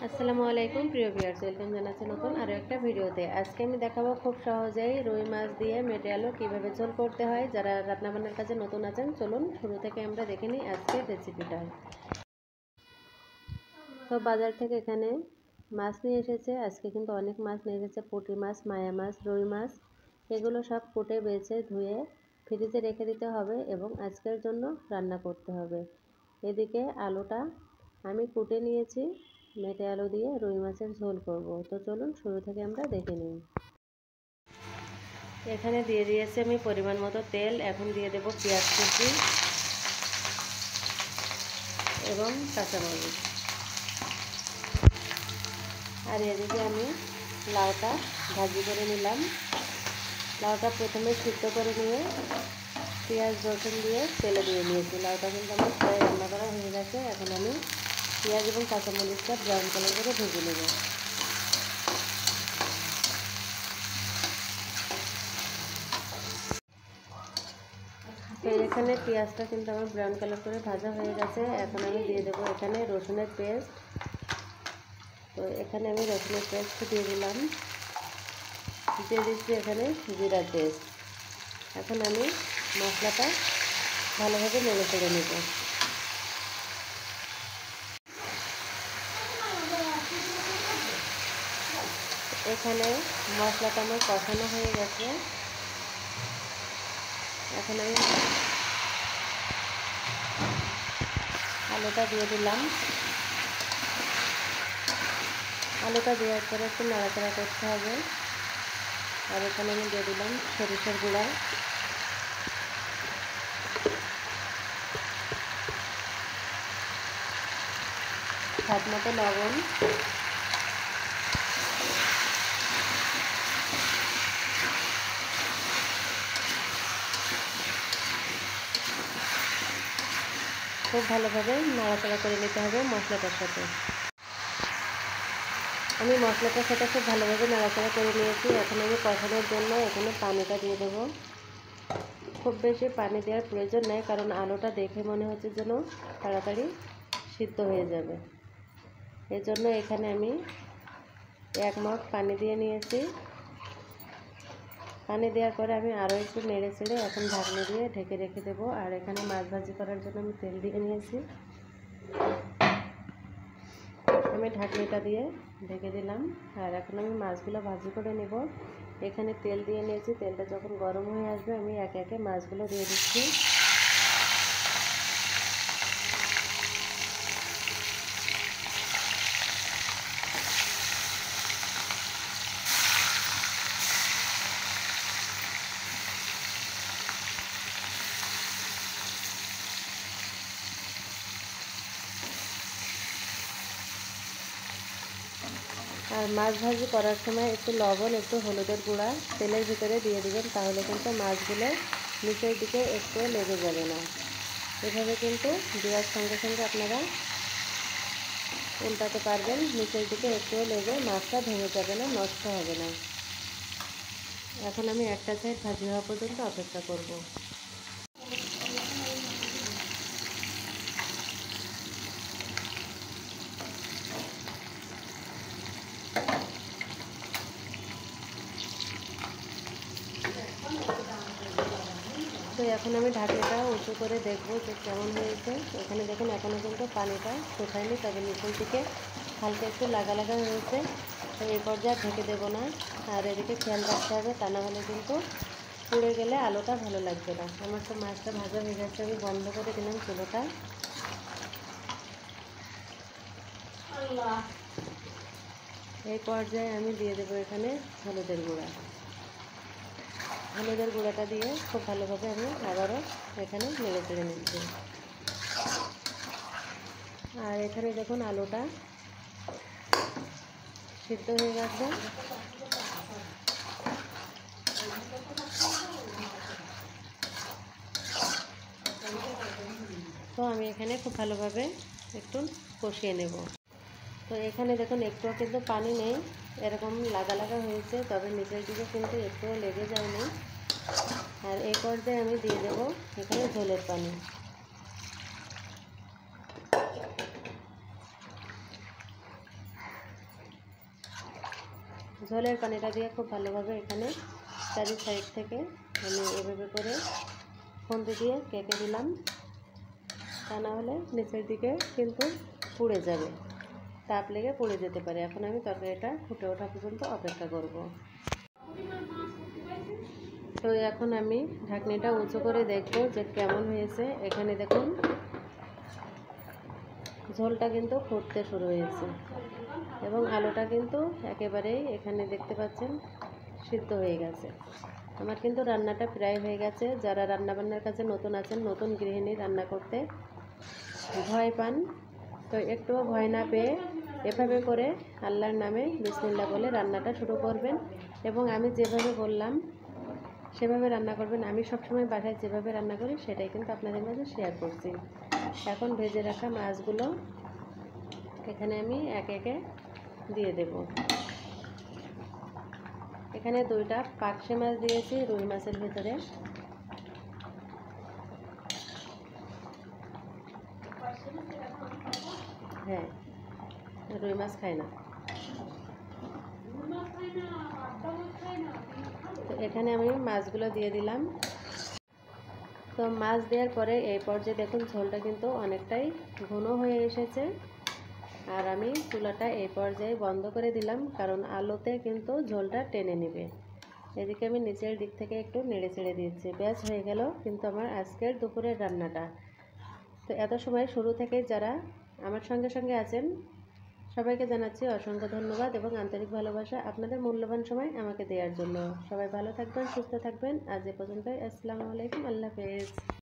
আসসালামু আলাইকুম প্রিয় ভিউয়ার্স, ওয়েলকাম জানাচ্ছি নতুন আরও একটা ভিডিওতে। আজকে আমি দেখাবো খুব সহজেই রুই মাছ দিয়ে মেটে আলু কীভাবে ঝোল করতে হয়। যারা রান্নাবান্নার কাজে নতুন আছেন, চলুন শুরু থেকে আমরা দেখে নিই আজকের রেসিপিটা। তো বাজার থেকে এখানে মাছ নিয়ে এসেছে। আজকে কিন্তু অনেক মাছ নিয়ে এসেছে, পুঁটি মাছ, মায়া মাছ, রুই মাছ। এগুলো সব কুটে বেছে ধুয়ে ফ্রিজে রেখে দিতে হবে এবং আজকের জন্য রান্না করতে হবে। এদিকে আলুটা আমি কুটে নিয়েছি, মেটে আলু দিয়ে রুই মাছের ঝোল করব। তো চলুন শুরু থেকে আমরা দেখে নিই। এখানে দিয়ে দিয়েছি আমি পরিমাণ মতো তেল। এখন দিয়ে দেব পেঁয়াজ কুচি এবং কাঁচামরিচ। আর এদিকে আমি লাউটা ভাজি করে নিলাম। লাউটা প্রথমে সিদ্ধ করে নিয়ে পেঁয়াজ রসুন দিয়ে তেলে দিয়ে নিয়েছি। লাউটা কিন্তু আমার প্রায় রান্না করা হয়ে গেছে। এখন আমি পেঁয়াজ এবং কাঁচামরিচটা ব্রাউন কালার করে ভেজে নেব। তো এখানে পেঁয়াজটা কিন্তু আমার ব্রাউন কালার করে ভাজা হয়ে গেছে। এখন আমি দিয়ে দেবো এখানে রসুনের পেস্ট। তো এখানে আমি রসুনের পেস্ট দিয়ে দিলাম, দিয়ে দিচ্ছি এখানে জিরার পেস্ট। এখন আমি মশলাটা ভালোভাবে নেড়ে চেড়ে নেব। এখানে মশলাটা আমার কষানো হয়ে গেছে। এখন আমি আলুটা দিয়ে দিলাম। আলুটা দেওয়ার পরে একটু নাড়াচাড়া করতে হবে। আর এখানে আমি দিয়ে দিলাম সরিষার গুঁড়া, স্বাদ মতো লবণ, খুব ভালোভাবে নাড়াচাড়া করে নিতে হবে মশলাটার সাথে। আমি মশলাটার সাথে খুব ভালোভাবে নাড়াচাড়া করে নিয়েছি। এখন আমি কষানোর জন্য এখানে পানিটা দিয়ে দেবো। খুব বেশি পানি দেওয়ার প্রয়োজন নেই, কারণ আলুটা দেখে মনে হচ্ছে যেন তাড়াতাড়ি সিদ্ধ হয়ে যাবে। এই জন্য এখানে আমি 1 মগ পানি দিয়ে নিয়েছি। পানি দেওয়ার পরে আমি আরও একটু নেড়ে চেড়ে এখন ঢাকনি দিয়ে ঢেকে রেখে দেবো। আর এখানে মাছ ভাজি করার জন্য আমি তেল দিয়ে নিয়েছি। আমি ঢাকনিটা দিয়ে ঢেকে দিলাম। আর এখন আমি মাছগুলো ভাজি করে নেব। এখানে তেল দিয়ে নিয়েছি। তেলটা যখন গরম হয়ে আসবে আমি একে একে মাছগুলো দিয়ে দিচ্ছি। আর মাছ ভাজি করার সময় একটু লবণ, একটু হলুদের গুঁড়া তেলের ভিতরে দিয়ে দিবেন, তাহলে কিন্তু মাছগুলো নিচের দিকে একটু লেগে যাবে না। এভাবে কিন্তু দেওয়ার সঙ্গে সঙ্গে আপনারা উল্টাতে পারবেন, নিচের দিকে একটু লেগে মাছটা ভেঙে যাবে না, নষ্ট হবে না। এখন আমি একটা সাইড ভাজি হওয়া পর্যন্ত অপেক্ষা করব। তো এখন আমি ঢাকনিটা উঁচু করে দেখব যে কেমন হয়েছে। এখানে দেখুন এখনও কিন্তু পানিটা শুকায়নি, তবে নিচের দিকে হালকা একটু লাগা লাগা হয়েছে। তো এই পর্যায়ে ঢেকে দেবো না। আর এদিকে খেয়াল রাখতে হবে, তা না হলে কিন্তু পুড়ে গেলে আলুটা ভালো লাগবে না। আমার তো মাছটা ভাজা হয়ে গেছে, আমি বন্ধ করে দিলাম চুলোটা। এই পর্যায়ে আমি দিয়ে দেবো এখানে হলুদের গুঁড়া। হলুদের গুঁড়াটা দিয়ে খুব ভালোভাবে আমি আবারও এখানে নেড়ে চেড়ে নিচ্ছি। আর এখানে দেখুন আলুটা সিদ্ধ হয়ে গেছে। তো আমি এখানে খুব ভালোভাবে একটু কষিয়ে নেব। তো এখানে দেখুন একটুও কিন্তু পানি নেই, এরকম লাগা লাগা হয়েছে, তবে নিচের দিকে কিন্তু একটুও লেগে যায়নি। আর এই পর্যায়ে আমি দিয়ে দেবো এখানে ঝোলের পানি। ঝোলের পানিটা দিয়ে খুব ভালোভাবে এখানে চারি সাইড থেকে আমি এভাবে করে খুন্তি দিয়ে কেটে দিলাম, তা না হলে নিচের দিকে কিন্তু পুড়ে যাবে, তাপ লেগে পুড়ে যেতে পারে। এখন আমি তরকারিটা ফুটে ওঠা পর্যন্ত অপেক্ষা করব। তো এখন আমি ঢাকনিটা উঁচু করে দেখব যে কেমন হয়েছে। এখানে দেখুন ঝোলটা কিন্তু ফুটতে শুরু হয়েছে এবং আলুটা কিন্তু একেবারেই এখানে দেখতে পাচ্ছেন সিদ্ধ হয়ে গেছে। আমার কিন্তু রান্নাটা প্রায় হয়ে গেছে। যারা রান্নাবান্নার কাছে নতুন আছেন, নতুন গৃহিণী, রান্না করতে ভয় পান, তো একটুও ভয় না পেয়ে এভাবে করে আল্লাহর নামে বিসমিল্লাহ বলে রান্নাটা শুরু করবেন এবং আমি যেভাবে বললাম সেভাবে রান্না করবেন। আমি সবসময় বাসায় যেভাবে রান্না করি সেটাই কিন্তু আপনাদের মাঝে শেয়ার করছি। এখন ভেজে রাখা মাছগুলো এখানে আমি একে একে দিয়ে দেব। এখানে 2টা পাকশে মাছ দিয়েছি রুই মাছের ভিতরে। হ্যাঁ, রুই মাছ খায় না। তো এখানে আমি মাছগুলো দিয়ে দিলাম। তো মাছ দেওয়ার পরে এই পর্যায়ে দেখুন ঝোলটা কিন্তু অনেকটাই ঘন হয়ে এসেছে। আর আমি চুলাটা এই পর্যায়ে বন্ধ করে দিলাম, কারণ আলুতে কিন্তু ঝোলটা টেনে নেবে। এদিকে আমি নিচের দিক থেকে একটু নেড়ে চেড়ে দিচ্ছি। ব্যাস হয়ে গেল কিন্তু আমার আজকের দুপুরের রান্নাটা। তো এত সময় শুরু থেকে যারা আমার সঙ্গে সঙ্গে আছেন সবাইকে জানাচ্ছি অসংখ্য ধন্যবাদ এবং আন্তরিক ভালোবাসা আপনাদের মূল্যবান সময় আমাকে দেওয়ার জন্য। সবাই ভালো থাকবেন, সুস্থ থাকবেন। আজ এ পর্যন্তই। আসসালামু আলাইকুম, আল্লাহ হাফেজ।